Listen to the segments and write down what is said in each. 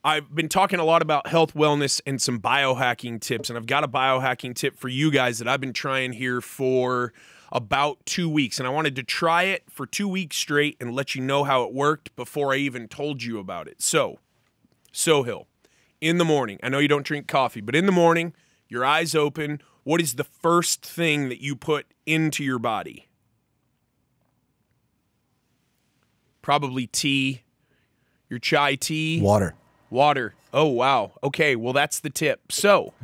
I've been talking a lot about health, wellness, and some biohacking tips, and I've got a biohacking tip for you guys that I've been trying here for about 2 weeks, and I wanted to try it for 2 weeks straight and let you know how it worked before I even told you about it. So Hill, in the morning, I know you don't drink coffee, but in the morning, your eyes open, what is the first thing that you put into your body? Probably tea, your chai tea. Water. Oh, wow. Okay, well, that's the tip. So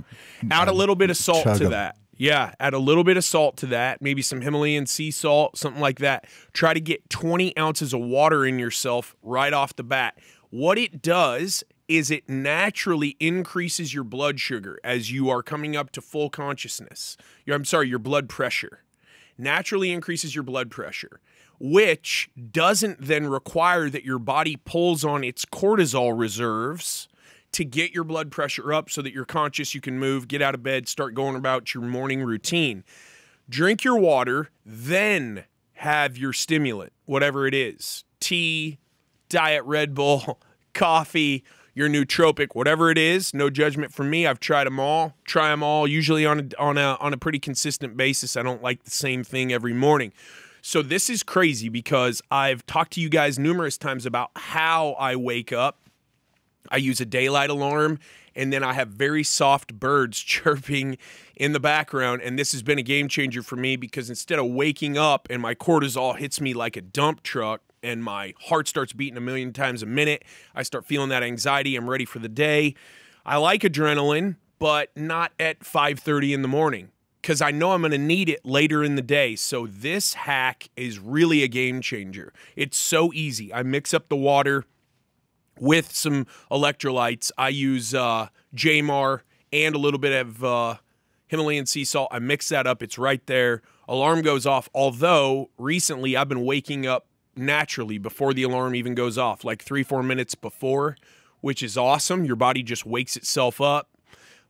add a little bit of salt to that. Yeah, add a little bit of salt to that, maybe some Himalayan sea salt, something like that. Try to get 20 ounces of water in yourself right off the bat. What it does is it naturally increases your blood sugar as you are coming up to full consciousness. Your blood pressure. Naturally increases your blood pressure, which doesn't then require that your body pulls on its cortisol reserves to get your blood pressure up so that you're conscious, you can move, get out of bed, start going about your morning routine. Drink your water, then have your stimulant, whatever it is. Tea, Diet Red Bull, coffee, your nootropic, whatever it is. No judgment from me. I've tried them all. Try them all, usually on a pretty consistent basis. I don't like the same thing every morning. So this is crazy because I've talked to you guys numerous times about how I wake up. I use a daylight alarm, and then I have very soft birds chirping in the background, and this has been a game changer for me because instead of waking up and my cortisol hits me like a dump truck and my heart starts beating a million times a minute, I start feeling that anxiety. I'm ready for the day. I like adrenaline, but not at 5:30 in the morning because I know I'm going to need it later in the day. So this hack is really a game changer. It's so easy. I mix up the water with some electrolytes. I use JMAR and a little bit of Himalayan sea salt. I mix that up. It's right there. Alarm goes off. Although recently I've been waking up naturally before the alarm even goes off, like 3-4 minutes before, which is awesome. Your body just wakes itself up.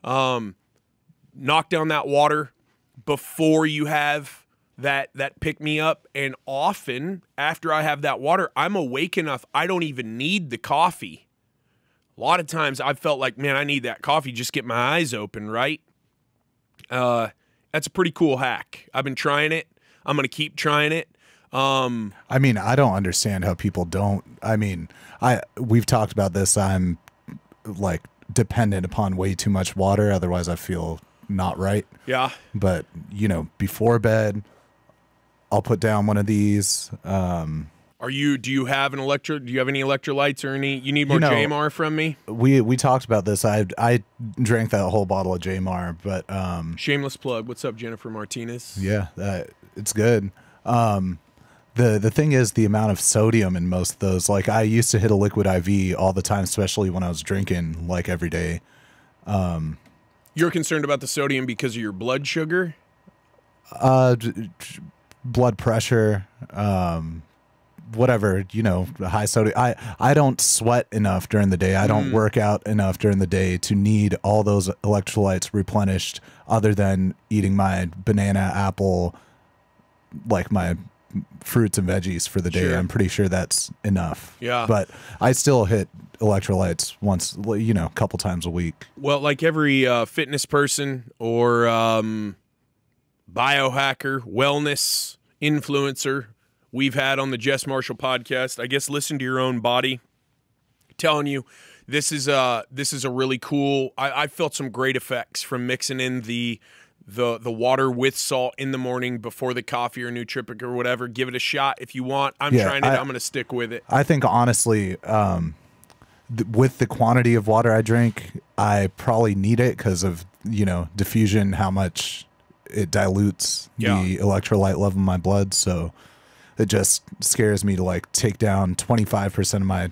Knock down that water before you have that pick me up, and often after I have that water, I'm awake enough I don't even need the coffee. A lot of times I've felt like, man, I need that coffee, just get my eyes open, right? That's a pretty cool hack. I've been trying it. I'm going to keep trying it. I mean, I don't understand how people don't. I mean, we've talked about this. I'm like dependent upon way too much water. Otherwise I feel not right. Yeah. But you know, before bed, I'll put down one of these. Do you have any electrolytes or any, you need more JMAR from me? We talked about this. I drank that whole bottle of JMAR, but, shameless plug. What's up, Jennifer Martinez? Yeah, it's good. The thing is the amount of sodium in most of those. Like I used to hit a liquid IV all the time, especially when I was drinking like every day. You're concerned about the sodium because of your blood sugar? Blood pressure, whatever, you know, high sodium. I don't sweat enough during the day. I don't work out enough during the day to need all those electrolytes replenished other than eating my banana, apple, like my fruits and veggies for the day. Sure. I'm pretty sure that's enough. Yeah. But I still hit electrolytes once, you know, a couple times a week. Well, like every fitness person or biohacker, wellness influencer we've had on the JESS MARSHALL podcast, I guess listen to your own body. I'm telling you, this is a really cool. I felt some great effects from mixing in the water with salt in the morning before the coffee or nootropic or whatever. Give it a shot if you want. I'm trying it. I'm going to stick with it. I think honestly, with the quantity of water I drink, I probably need it because of, you know, diffusion, how much it dilutes the electrolyte level in my blood. So it just scares me to like take down 25% of my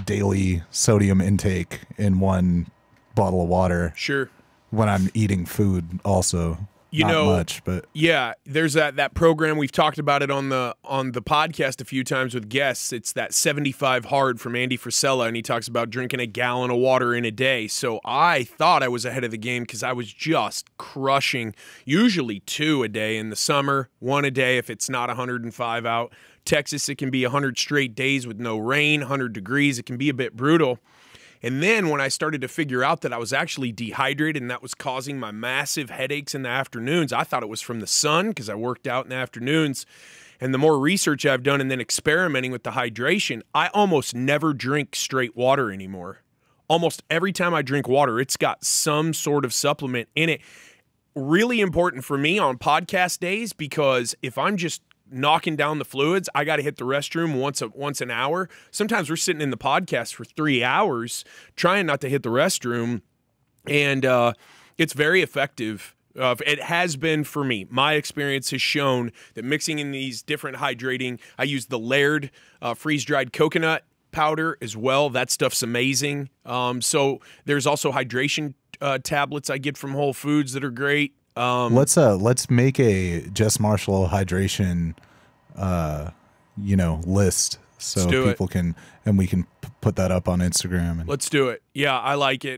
daily sodium intake in one bottle of water. Sure. When I'm eating food also. Not much, but yeah, there's that program. We've talked about it on the podcast a few times with guests. It's that 75 hard from Andy Frisella, and he talks about drinking a gallon of water in a day. So I thought I was ahead of the game because I was just crushing, usually 2 a day in the summer, 1 a day if it's not 105 out. Texas, it can be 100 straight days with no rain, 100 degrees. It can be a bit brutal. And then when I started to figure out that I was actually dehydrated and that was causing my massive headaches in the afternoons, I thought it was from the sun because I worked out in the afternoons. And the more research I've done and then experimenting with the hydration, I almost never drink straight water anymore. Almost every time I drink water, it's got some sort of supplement in it. Really important for me on podcast days, because if I'm just knocking down the fluids, I got to hit the restroom once an hour. Sometimes we're sitting in the podcast for 3 hours trying not to hit the restroom, and it's very effective. It has been for me. My experience has shown that mixing in these different hydrating, I use the Laird freeze-dried coconut powder as well. That stuff's amazing. So there's also hydration tablets I get from Whole Foods that are great. Let's make a JESS MARSHALL hydration list so people can, and we can put that up on Instagram. Let's do it. Yeah, I like it.